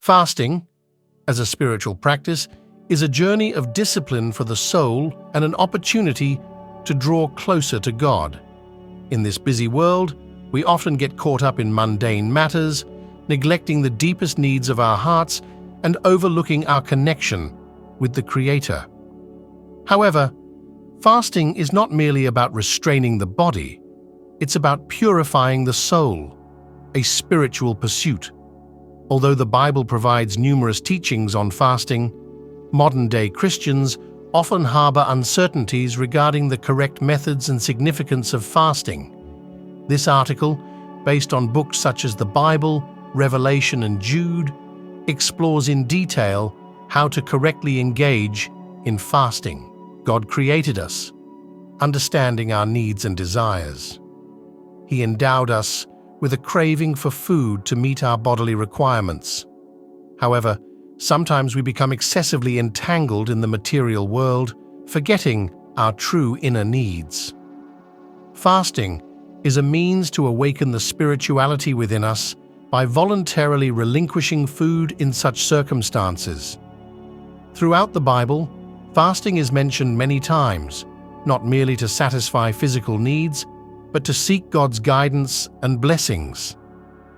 Fasting, as a spiritual practice, is a journey of discipline for the soul and an opportunity to draw closer to God. In this busy world, we often get caught up in mundane matters, neglecting the deepest needs of our hearts and overlooking our connection with the Creator. However, fasting is not merely about restraining the body, it's about purifying the soul, a spiritual pursuit. Although the Bible provides numerous teachings on fasting, modern-day Christians often harbor uncertainties regarding the correct methods and significance of fasting. This article, based on books such as the Bible, Revelation, and Jude, explores in detail how to correctly engage in fasting. God created us, understanding our needs and desires. He endowed us with a craving for food to meet our bodily requirements. However, sometimes we become excessively entangled in the material world, forgetting our true inner needs. Fasting is a means to awaken the spirituality within us by voluntarily relinquishing food in such circumstances. Throughout the Bible, fasting is mentioned many times, not merely to satisfy physical needs, but to seek God's guidance and blessings.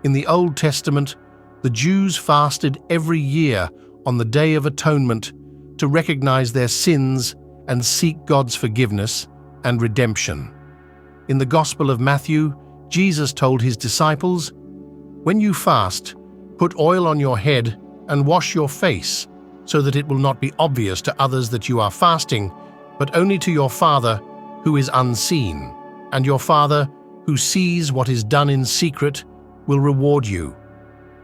In the Old Testament, the Jews fasted every year on the Day of Atonement to recognize their sins and seek God's forgiveness and redemption. In the Gospel of Matthew, Jesus told his disciples, "When you fast, put oil on your head and wash your face, so that it will not be obvious to others that you are fasting, but only to your Father who is unseen. And your Father, who sees what is done in secret, will reward you."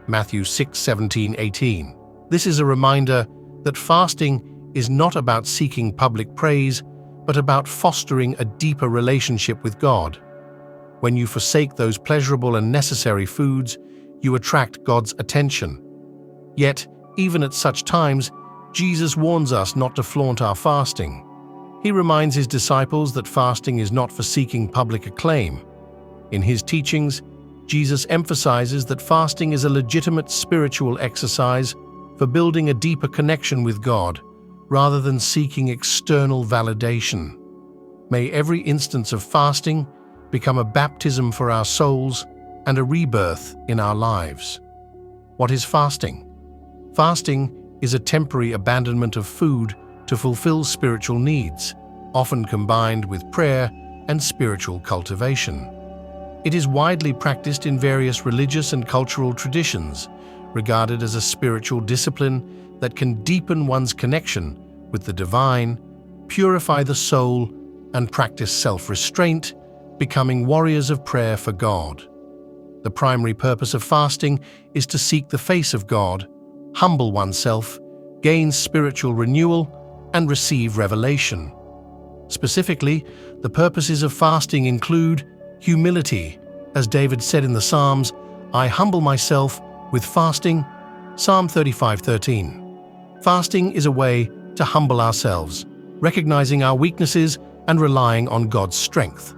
Matthew 6:17-18. This is a reminder that fasting is not about seeking public praise, but about fostering a deeper relationship with God. When you forsake those pleasurable and necessary foods, you attract God's attention. Yet, even at such times, Jesus warns us not to flaunt our fasting. He reminds his disciples that fasting is not for seeking public acclaim. In his teachings, Jesus emphasizes that fasting is a legitimate spiritual exercise for building a deeper connection with God, rather than seeking external validation. May every instance of fasting become a baptism for our souls and a rebirth in our lives. What is fasting? Fasting is a temporary abandonment of food to fulfill spiritual needs, often combined with prayer and spiritual cultivation. It is widely practiced in various religious and cultural traditions, regarded as a spiritual discipline that can deepen one's connection with the divine, purify the soul, and practice self-restraint, becoming warriors of prayer for God. The primary purpose of fasting is to seek the face of God, humble oneself, gain spiritual renewal, and receive revelation. Specifically, the purposes of fasting include humility, as David said in the Psalms, "I humble myself with fasting," Psalm 35:13. Fasting is a way to humble ourselves, recognizing our weaknesses and relying on God's strength.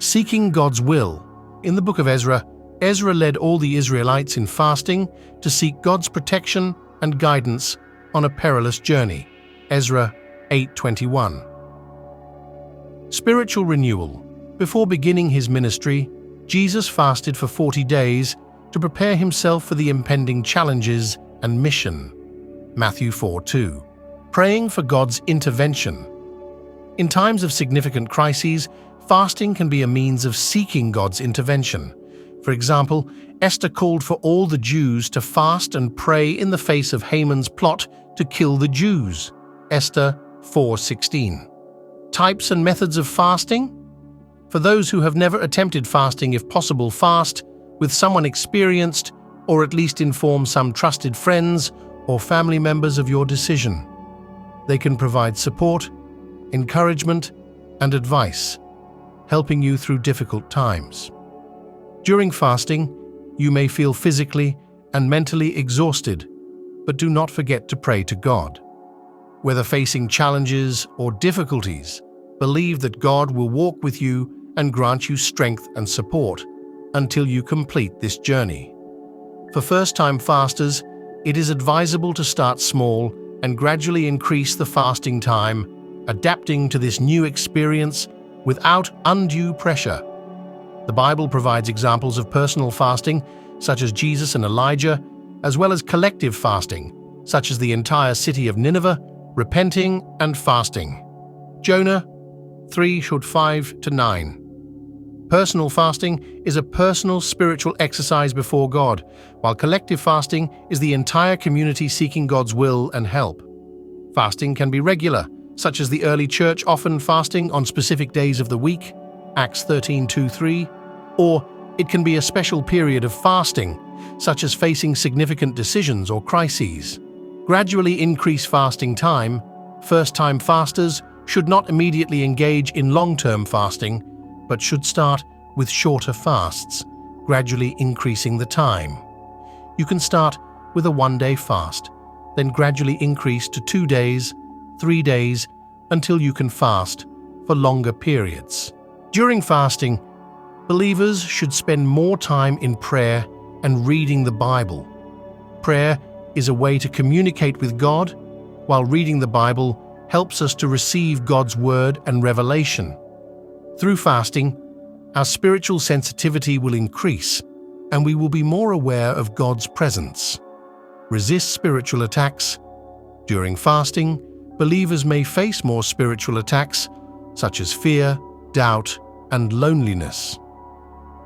Seeking God's will. In the book of Ezra, Ezra led all the Israelites in fasting to seek God's protection and guidance on a perilous journey. Ezra 8:21. Spiritual renewal. Before beginning his ministry, Jesus fasted for 40 days to prepare himself for the impending challenges and mission. Matthew 4:2. Praying for God's intervention. In times of significant crises, fasting can be a means of seeking God's intervention. For example, Esther called for all the Jews to fast and pray in the face of Haman's plot to kill the Jews. Esther 4:16. Types and methods of fasting. For those who have never attempted fasting, if possible, fast with someone experienced, or at least inform some trusted friends or family members of your decision. They can provide support, encouragement, and advice, helping you through difficult times. During fasting, you may feel physically and mentally exhausted, but do not forget to pray to God. Whether facing challenges or difficulties, believe that God will walk with you and grant you strength and support until you complete this journey. For first-time fasters, it is advisable to start small and gradually increase the fasting time, adapting to this new experience without undue pressure. The Bible provides examples of personal fasting, such as Jesus and Elijah, as well as collective fasting, such as the entire city of Nineveh, repenting and fasting. Jonah 3:5-9. Personal fasting is a personal spiritual exercise before God, while collective fasting is the entire community seeking God's will and help. Fasting can be regular, such as the early church often fasting on specific days of the week, Acts 13:2-3, or it can be a special period of fasting, such as facing significant decisions or crises. Gradually increase fasting time. First-time fasters should not immediately engage in long-term fasting, but should start with shorter fasts, gradually increasing the time. You can start with a one-day fast, then gradually increase to 2 days, 3 days, until you can fast for longer periods. During fasting, believers should spend more time in prayer and reading the Bible. Prayer is a way to communicate with God, while reading the Bible helps us to receive God's word and revelation. Through fasting, our spiritual sensitivity will increase, and we will be more aware of God's presence. Resist spiritual attacks. During fasting, believers may face more spiritual attacks, such as fear, doubt, and loneliness.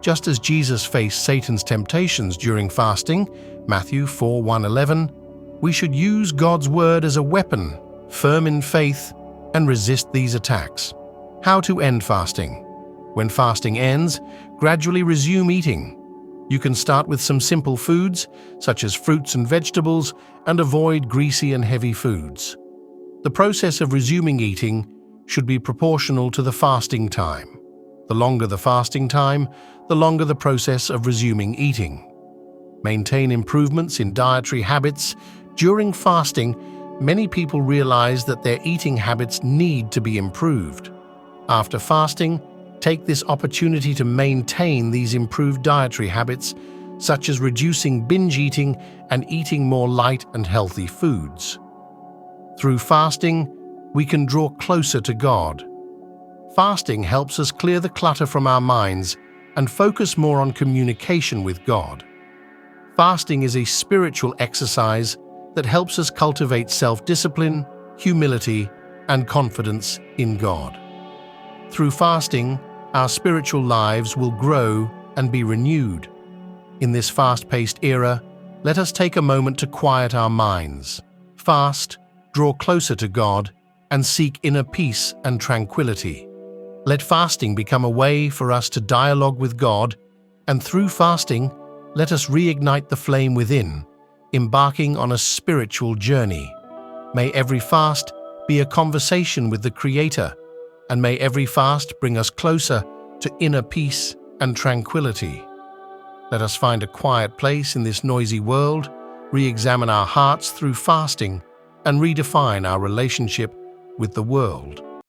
Just as Jesus faced Satan's temptations during fasting, Matthew 4:1-11, we should use God's word as a weapon, firm in faith, and resist these attacks. How to end fasting? When fasting ends, gradually resume eating. You can start with some simple foods, such as fruits and vegetables, and avoid greasy and heavy foods. The process of resuming eating should be proportional to the fasting time. The longer the fasting time, the longer the process of resuming eating. Maintain improvements in dietary habits. During fasting, many people realize that their eating habits need to be improved. After fasting, take this opportunity to maintain these improved dietary habits, such as reducing binge eating and eating more light and healthy foods. Through fasting, we can draw closer to God. Fasting helps us clear the clutter from our minds and focus more on communication with God. Fasting is a spiritual exercise that helps us cultivate self-discipline, humility, and confidence in God. Through fasting, our spiritual lives will grow and be renewed. In this fast-paced era, let us take a moment to quiet our minds, fast, draw closer to God, and seek inner peace and tranquility. Let fasting become a way for us to dialogue with God, and through fasting, let us reignite the flame within, embarking on a spiritual journey. May every fast be a conversation with the Creator, and may every fast bring us closer to inner peace and tranquility. Let us find a quiet place in this noisy world, re-examine our hearts through fasting, and redefine our relationship with the world.